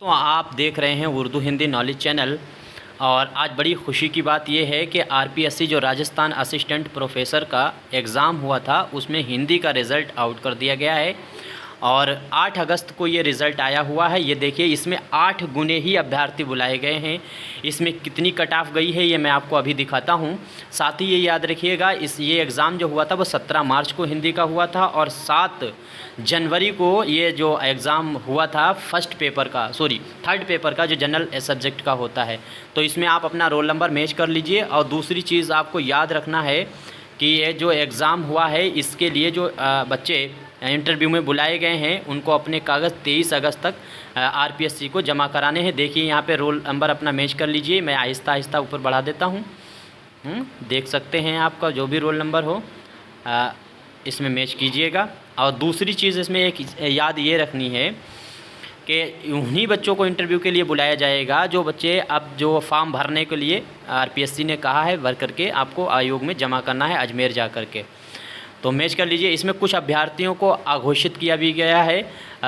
तो आप देख रहे हैं उर्दू हिंदी नॉलेज चैनल। और आज बड़ी खुशी की बात यह है कि आरपीएससी जो राजस्थान असिस्टेंट प्रोफेसर का एग्ज़ाम हुआ था उसमें हिंदी का रिज़ल्ट आउट कर दिया गया है और 8 अगस्त को ये रिज़ल्ट आया हुआ है। ये देखिए, इसमें 8 गुने ही अभ्यर्थी बुलाए गए हैं। इसमें कितनी कट ऑफ गई है ये मैं आपको अभी दिखाता हूँ। साथ ही ये याद रखिएगा, ये एग्ज़ाम जो हुआ था वो 17 मार्च को हिंदी का हुआ था और 7 जनवरी को ये जो एग्ज़ाम हुआ था थर्ड पेपर का जो जनरल सब्जेक्ट का होता है। तो इसमें आप अपना रोल नंबर मैच कर लीजिए। और दूसरी चीज़ आपको याद रखना है कि ये जो एग्ज़ाम हुआ है इसके लिए जो बच्चे इंटरव्यू में बुलाए गए हैं उनको अपने कागज़ 23 अगस्त तक आरपीएससी को जमा कराने हैं। देखिए यहाँ पे रोल नंबर अपना मैच कर लीजिए। मैं आहिस्ता आहिस्ता ऊपर बढ़ा देता हूँ। देख सकते हैं आपका जो भी रोल नंबर हो इसमें मैच कीजिएगा। और दूसरी चीज़ इसमें एक याद ये रखनी है कि उन्हीं बच्चों को इंटरव्यू के लिए बुलाया जाएगा जो बच्चे अब जो फॉर्म भरने के लिए आरपीएससी ने कहा है भर करके आपको आयोग में जमा करना है अजमेर जा कर के। तो मैच कर लीजिए। इसमें कुछ अभ्यर्थियों को अघोषित किया भी गया है,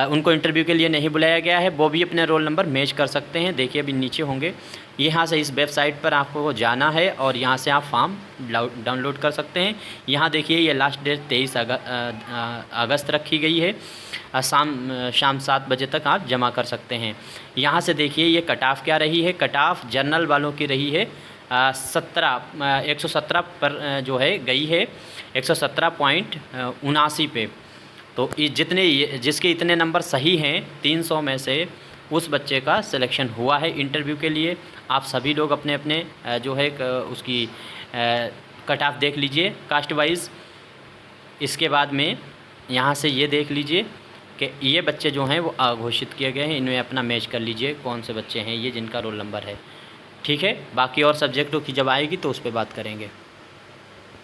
उनको इंटरव्यू के लिए नहीं बुलाया गया है, वो भी अपने रोल नंबर मैच कर सकते हैं। देखिए अभी नीचे होंगे, यहाँ से इस वेबसाइट पर आपको जाना है और यहाँ से आप फॉर्म डाउनलोड कर सकते हैं। यहाँ देखिए ये लास्ट डेट 23 अगस्त रखी गई है। शाम 7 बजे तक आप जमा कर सकते हैं। यहाँ से देखिए ये कट ऑफ क्या रही है। कट ऑफ जनरल वालों की रही है 117 पर जो है गई है 117.79 पे। तो जिसके इतने नंबर सही हैं 300 में से उस बच्चे का सिलेक्शन हुआ है इंटरव्यू के लिए। आप सभी लोग अपने अपने जो है उसकी कट ऑफ देख लीजिए कास्ट वाइज। इसके बाद में यहाँ से ये देख लीजिए कि ये बच्चे जो हैं वो अघोषित किए गए हैं। इनमें अपना मैच कर लीजिए कौन से बच्चे हैं ये जिनका रोल नंबर है। ठीक है, बाकी और सब्जेक्टों की जब आएगी तो उस पर बात करेंगे।